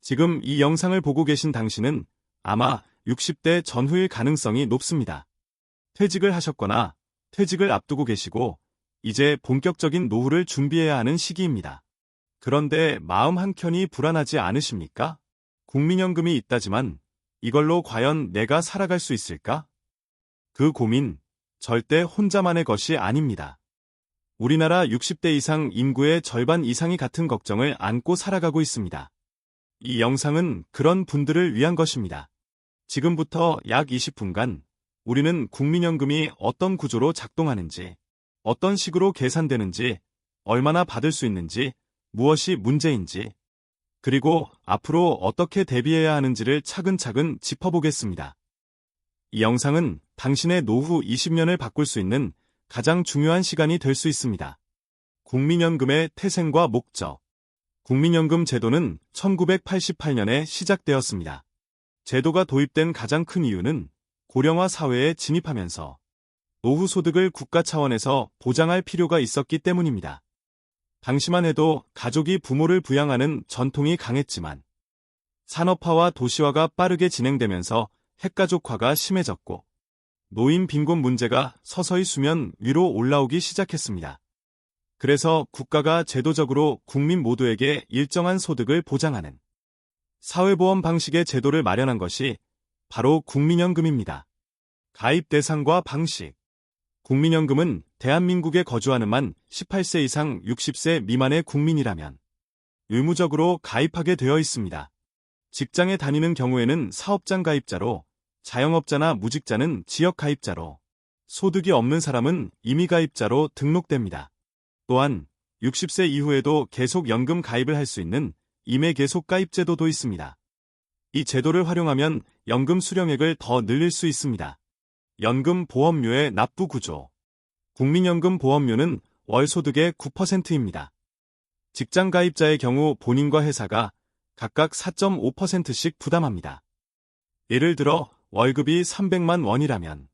지금 이 영상을 보고 계신 당신은 아마 60대 전후일 가능성이 높습니다. 퇴직을 하셨거나 퇴직을 앞두고 계시고 이제 본격적인 노후를 준비해야 하는 시기입니다. 그런데 마음 한켠이 불안하지 않으십니까? 국민연금이 있다지만 이걸로 과연 내가 살아갈 수 있을까? 그 고민 절대 혼자만의 것이 아닙니다. 우리나라 60대 이상 인구의 절반 이상이 같은 걱정을 안고 살아가고 있습니다. 이 영상은 그런 분들을 위한 것입니다. 지금부터 약 20분간 우리는 국민연금이 어떤 구조로 작동하는지, 어떤 식으로 계산되는지, 얼마나 받을 수 있는지, 무엇이 문제인지, 그리고 앞으로 어떻게 대비해야 하는지를 차근차근 짚어보겠습니다. 이 영상은 당신의 노후 20년을 바꿀 수 있는 가장 중요한 시간이 될 수 있습니다. 국민연금의 태생과 목적. 국민연금 제도는 1988년에 시작되었습니다. 제도가 도입된 가장 큰 이유는 고령화 사회에 진입하면서 노후 소득을 국가 차원에서 보장할 필요가 있었기 때문입니다. 당시만 해도 가족이 부모를 부양하는 전통이 강했지만 산업화와 도시화가 빠르게 진행되면서 핵가족화가 심해졌고 노인 빈곤 문제가 서서히 수면 위로 올라오기 시작했습니다. 그래서 국가가 제도적으로 국민 모두에게 일정한 소득을 보장하는 사회보험 방식의 제도를 마련한 것이 바로 국민연금입니다. 가입 대상과 방식. 국민연금은 대한민국에 거주하는 만 18세 이상 60세 미만의 국민이라면 의무적으로 가입하게 되어 있습니다. 직장에 다니는 경우에는 사업장 가입자로, 자영업자나 무직자는 지역 가입자로, 소득이 없는 사람은 임의 가입자로 등록됩니다. 또한 60세 이후에도 계속 연금 가입을 할 수 있는 임의 계속 가입 제도도 있습니다. 이 제도를 활용하면 연금 수령액을 더 늘릴 수 있습니다. 연금 보험료의 납부 구조. 국민연금 보험료는 월 소득의 9%입니다. 직장 가입자의 경우 본인과 회사가 각각 4.5%씩 부담합니다. 예를 들어 월급이 300만 원이라면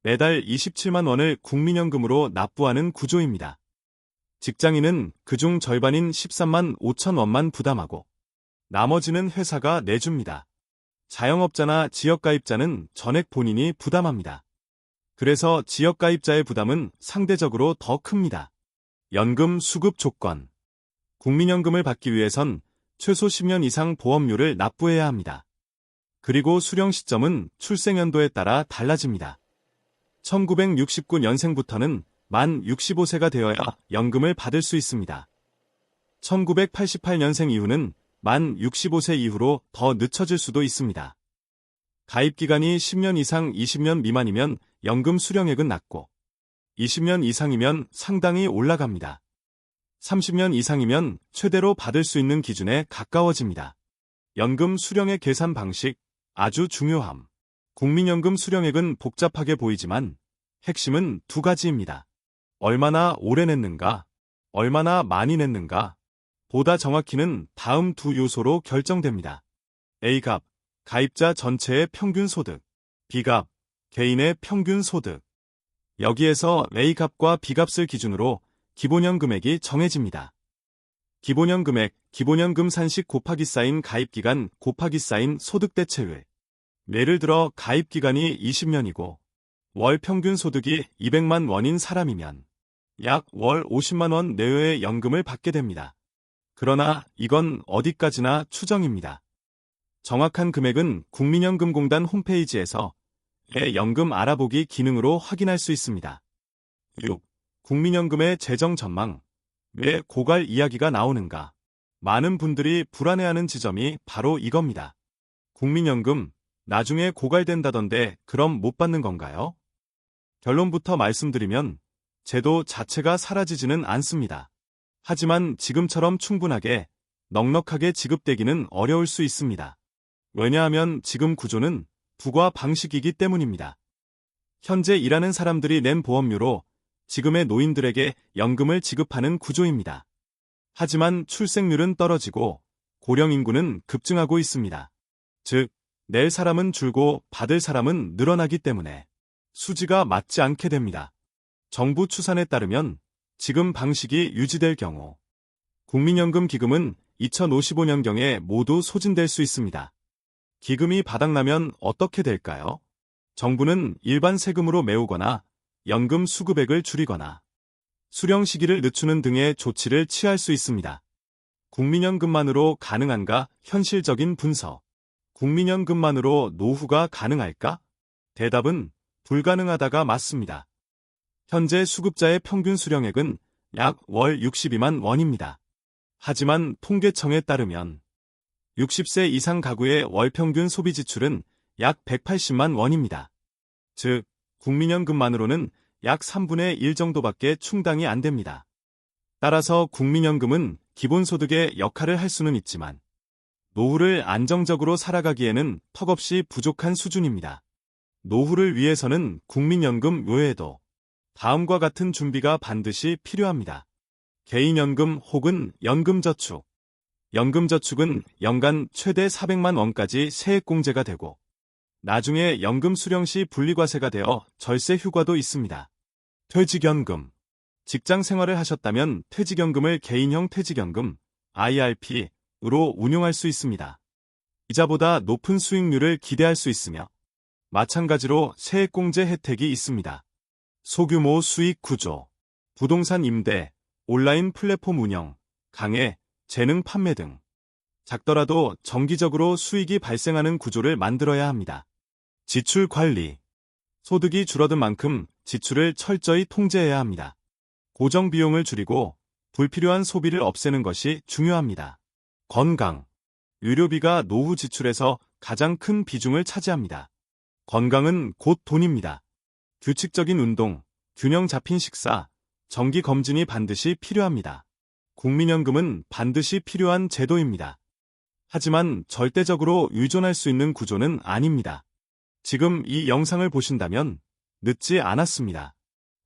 매달 27만 원을 국민연금으로 납부하는 구조입니다. 직장인은 그중 절반인 13만 5천 원만 부담하고 나머지는 회사가 내줍니다. 자영업자나 지역가입자는 전액 본인이 부담합니다. 그래서 지역가입자의 부담은 상대적으로 더 큽니다. 연금 수급 조건. 국민연금을 받기 위해선 최소 10년 이상 보험료를 납부해야 합니다. 그리고 수령 시점은 출생연도에 따라 달라집니다. 1969년생부터는 만 65세가 되어야 연금을 받을 수 있습니다. 1988년생 이후는 만 65세 이후로 더 늦춰질 수도 있습니다. 가입기간이 10년 이상 20년 미만이면 연금 수령액은 낮고 20년 이상이면 상당히 올라갑니다. 30년 이상이면 최대로 받을 수 있는 기준에 가까워집니다. 연금 수령액 계산 방식 아주 중요함. 국민연금 수령액은 복잡하게 보이지만 핵심은 두 가지입니다. 얼마나 오래 냈는가, 얼마나 많이 냈는가. 보다 정확히는 다음 두 요소로 결정됩니다. A갑, 가입자 전체의 평균 소득. B갑, 개인의 평균 소득. 여기에서 A갑과 B갑을 기준으로 기본연 금액이 정해집니다. 기본연 금액, 기본연금 산식 곱하기 쌓인 가입기간 곱하기 쌓인 소득 대체율. 예를 들어 가입기간이 20년이고 월 평균 소득이 200만 원인 사람이면 약 월 50만 원 내외의 연금을 받게 됩니다. 그러나 이건 어디까지나 추정입니다. 정확한 금액은 국민연금공단 홈페이지에서 연금 알아보기 기능으로 확인할 수 있습니다. 6. 국민연금의 재정 전망. 왜 고갈 이야기가 나오는가? 많은 분들이 불안해하는 지점이 바로 이겁니다. 국민연금, 나중에 고갈된다던데 그럼 못 받는 건가요? 결론부터 말씀드리면 제도 자체가 사라지지는 않습니다. 하지만 지금처럼 충분하게, 넉넉하게 지급되기는 어려울 수 있습니다. 왜냐하면 지금 구조는 부과 방식이기 때문입니다. 현재 일하는 사람들이 낸 보험료로 지금의 노인들에게 연금을 지급하는 구조입니다. 하지만 출생률은 떨어지고 고령 인구는 급증하고 있습니다. 즉, 낼 사람은 줄고 받을 사람은 늘어나기 때문에 수지가 맞지 않게 됩니다. 정부 추산에 따르면 지금 방식이 유지될 경우 국민연금 기금은 2055년경에 모두 소진될 수 있습니다. 기금이 바닥나면 어떻게 될까요? 정부는 일반 세금으로 메우거나 연금 수급액을 줄이거나 수령 시기를 늦추는 등의 조치를 취할 수 있습니다. 국민연금만으로 가능한가? 현실적인 분석. 국민연금만으로 노후가 가능할까? 대답은 불가능하다가 맞습니다. 현재 수급자의 평균 수령액은 약 월 62만 원입니다. 하지만 통계청에 따르면 60세 이상 가구의 월 평균 소비 지출은 약 180만 원입니다. 즉, 국민연금만으로는 약 3분의 1 정도밖에 충당이 안 됩니다. 따라서 국민연금은 기본소득의 역할을 할 수는 있지만 노후를 안정적으로 살아가기에는 턱없이 부족한 수준입니다. 노후를 위해서는 국민연금 외에도 다음과 같은 준비가 반드시 필요합니다. 개인연금 혹은 연금저축. 연금저축은 연간 최대 400만 원까지 세액공제가 되고 나중에 연금 수령 시 분리과세가 되어 절세 효과도 있습니다. 퇴직연금. 직장 생활을 하셨다면 퇴직연금을 개인형 퇴직연금 IRP으로 운용할 수 있습니다. 이자보다 높은 수익률을 기대할 수 있으며 마찬가지로 세액공제 혜택이 있습니다. 소규모 수익 구조, 부동산 임대, 온라인 플랫폼 운영, 강의, 재능 판매 등 작더라도 정기적으로 수익이 발생하는 구조를 만들어야 합니다. 지출 관리. 소득이 줄어든 만큼 지출을 철저히 통제해야 합니다. 고정 비용을 줄이고 불필요한 소비를 없애는 것이 중요합니다. 건강. 의료비가 노후 지출에서 가장 큰 비중을 차지합니다. 건강은 곧 돈입니다. 규칙적인 운동, 균형 잡힌 식사, 정기 검진이 반드시 필요합니다. 국민연금은 반드시 필요한 제도입니다. 하지만 절대적으로 의존할 수 있는 구조는 아닙니다. 지금 이 영상을 보신다면 늦지 않았습니다.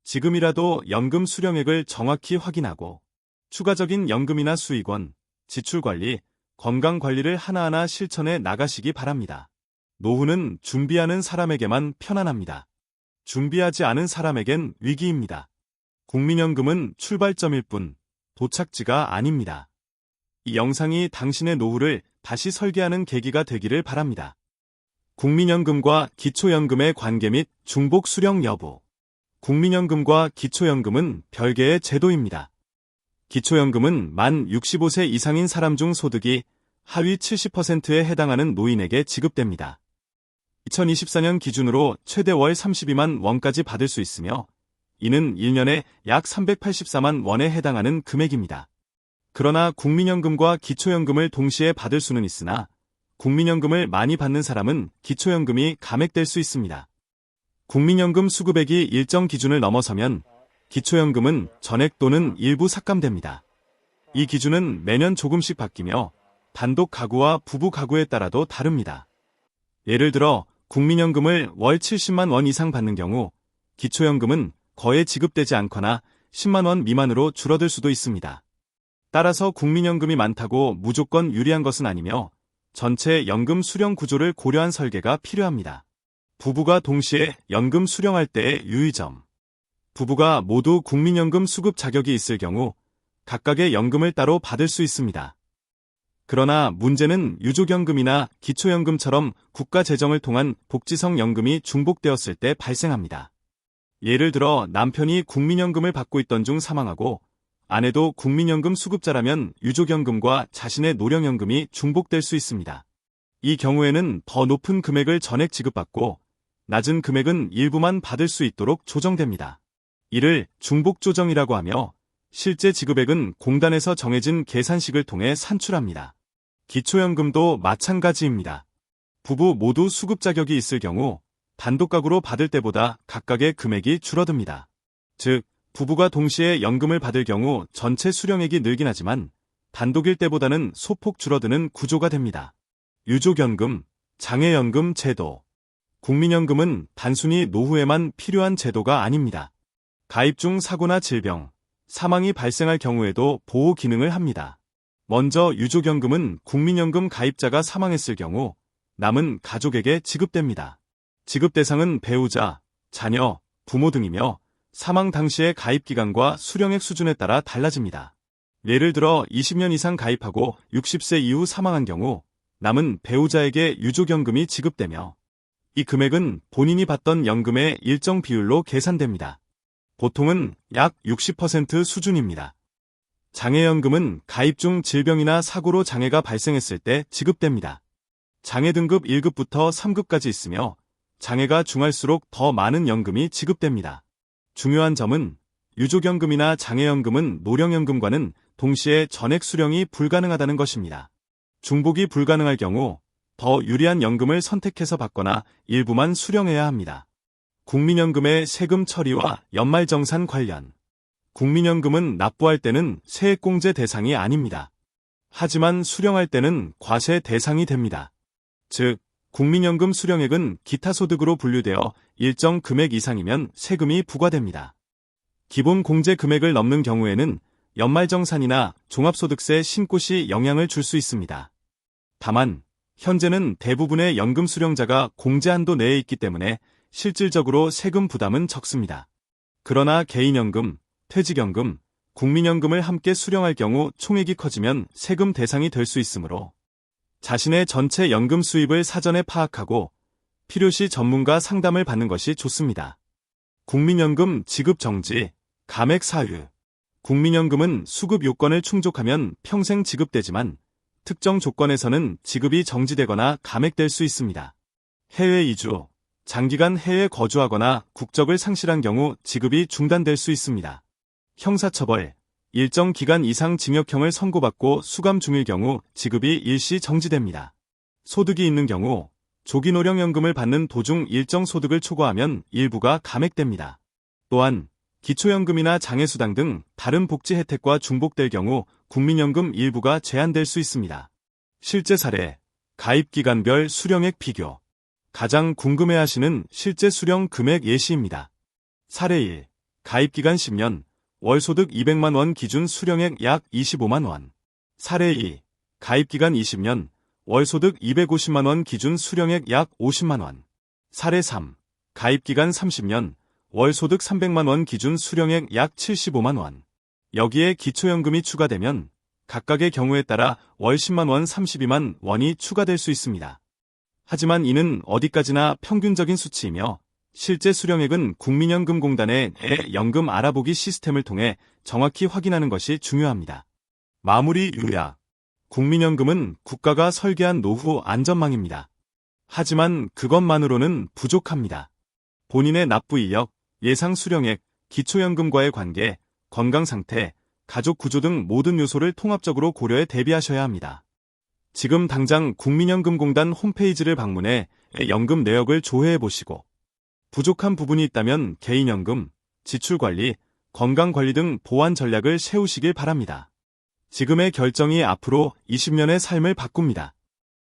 지금이라도 연금 수령액을 정확히 확인하고 추가적인 연금이나 수익원, 지출관리, 건강관리를 하나하나 실천해 나가시기 바랍니다. 노후는 준비하는 사람에게만 편안합니다. 준비하지 않은 사람에겐 위기입니다. 국민연금은 출발점일 뿐 도착지가 아닙니다. 이 영상이 당신의 노후를 다시 설계하는 계기가 되기를 바랍니다. 국민연금과 기초연금의 관계 및 중복 수령 여부. 국민연금과 기초연금은 별개의 제도입니다. 기초연금은 만 65세 이상인 사람 중 소득이 하위 70%에 해당하는 노인에게 지급됩니다. 2024년 기준으로 최대 월 32만 원까지 받을 수 있으며 이는 1년에 약 384만 원에 해당하는 금액입니다. 그러나 국민연금과 기초연금을 동시에 받을 수는 있으나 국민연금을 많이 받는 사람은 기초연금이 감액될 수 있습니다. 국민연금 수급액이 일정 기준을 넘어서면 기초연금은 전액 또는 일부 삭감됩니다. 이 기준은 매년 조금씩 바뀌며 단독 가구와 부부 가구에 따라도 다릅니다. 예를 들어 국민연금을 월 70만 원 이상 받는 경우 기초연금은 거의 지급되지 않거나 10만 원 미만으로 줄어들 수도 있습니다. 따라서 국민연금이 많다고 무조건 유리한 것은 아니며 전체 연금 수령 구조를 고려한 설계가 필요합니다. 부부가 동시에 연금 수령할 때의 유의점. 부부가 모두 국민연금 수급 자격이 있을 경우 각각의 연금을 따로 받을 수 있습니다. 그러나 문제는 유족연금이나 기초연금처럼 국가 재정을 통한 복지성 연금이 중복되었을 때 발생합니다. 예를 들어 남편이 국민연금을 받고 있던 중 사망하고 아내도 국민연금 수급자라면 유족연금과 자신의 노령연금이 중복될 수 있습니다. 이 경우에는 더 높은 금액을 전액 지급받고 낮은 금액은 일부만 받을 수 있도록 조정됩니다. 이를 중복조정이라고 하며 실제 지급액은 공단에서 정해진 계산식을 통해 산출합니다. 기초연금도 마찬가지입니다. 부부 모두 수급 자격이 있을 경우 단독가구로 받을 때보다 각각의 금액이 줄어듭니다. 즉, 부부가 동시에 연금을 받을 경우 전체 수령액이 늘긴 하지만 단독일 때보다는 소폭 줄어드는 구조가 됩니다. 유족연금, 장애연금 제도. 국민연금은 단순히 노후에만 필요한 제도가 아닙니다. 가입 중 사고나 질병, 사망이 발생할 경우에도 보호 기능을 합니다. 먼저 유족연금은 국민연금 가입자가 사망했을 경우 남은 가족에게 지급됩니다. 지급 대상은 배우자, 자녀, 부모 등이며 사망 당시의 가입기간과 수령액 수준에 따라 달라집니다. 예를 들어 20년 이상 가입하고 60세 이후 사망한 경우 남은 배우자에게 유족연금이 지급되며 이 금액은 본인이 받던 연금의 일정 비율로 계산됩니다. 보통은 약 60% 수준입니다. 장애연금은 가입 중 질병이나 사고로 장애가 발생했을 때 지급됩니다. 장애 등급 1급부터 3급까지 있으며 장애가 중할수록 더 많은 연금이 지급됩니다. 중요한 점은 유족연금이나 장애연금은 노령연금과는 동시에 전액 수령이 불가능하다는 것입니다. 중복이 불가능할 경우 더 유리한 연금을 선택해서 받거나 일부만 수령해야 합니다. 국민연금의 세금 처리와 연말정산 관련. 국민연금은 납부할 때는 세액공제 대상이 아닙니다. 하지만 수령할 때는 과세 대상이 됩니다. 즉, 국민연금 수령액은 기타 소득으로 분류되어 일정 금액 이상이면 세금이 부과됩니다. 기본 공제 금액을 넘는 경우에는 연말정산이나 종합소득세 신고 시 영향을 줄 수 있습니다. 다만, 현재는 대부분의 연금 수령자가 공제 한도 내에 있기 때문에 실질적으로 세금 부담은 적습니다. 그러나 개인연금, 퇴직연금, 국민연금을 함께 수령할 경우 총액이 커지면 세금 대상이 될 수 있으므로 자신의 전체 연금 수입을 사전에 파악하고 필요시 전문가 상담을 받는 것이 좋습니다. 국민연금 지급 정지, 감액 사유. 국민연금은 수급 요건을 충족하면 평생 지급되지만 특정 조건에서는 지급이 정지되거나 감액될 수 있습니다. 해외 이주, 장기간 해외 거주하거나 국적을 상실한 경우 지급이 중단될 수 있습니다. 형사처벌, 일정 기간 이상 징역형을 선고받고 수감 중일 경우 지급이 일시 정지됩니다. 소득이 있는 경우 조기노령연금을 받는 도중 일정 소득을 초과하면 일부가 감액됩니다. 또한 기초연금이나 장애수당 등 다른 복지 혜택과 중복될 경우 국민연금 일부가 제한될 수 있습니다. 실제 사례, 가입기간별 수령액 비교. 가장 궁금해하시는 실제 수령 금액 예시입니다. 사례 1. 가입기간 10년, 월소득 200만 원 기준 수령액 약 25만 원. 사례 2. 가입기간 20년, 월소득 250만 원 기준 수령액 약 50만 원. 사례 3. 가입기간 30년, 월소득 300만 원 기준 수령액 약 75만 원. 여기에 기초연금이 추가되면 각각의 경우에 따라 월 10만 원, 32만 원이 추가될 수 있습니다. 하지만 이는 어디까지나 평균적인 수치이며 실제 수령액은 국민연금공단의 연금 알아보기 시스템을 통해 정확히 확인하는 것이 중요합니다. 마무리 요약. 국민연금은 국가가 설계한 노후 안전망입니다. 하지만 그것만으로는 부족합니다. 본인의 납부 이력, 예상 수령액, 기초연금과의 관계, 건강 상태, 가족 구조 등 모든 요소를 통합적으로 고려해 대비하셔야 합니다. 지금 당장 국민연금공단 홈페이지를 방문해 연금 내역을 조회해 보시고 부족한 부분이 있다면 개인연금, 지출관리, 건강관리 등 보완 전략을 세우시길 바랍니다. 지금의 결정이 앞으로 20년의 삶을 바꿉니다.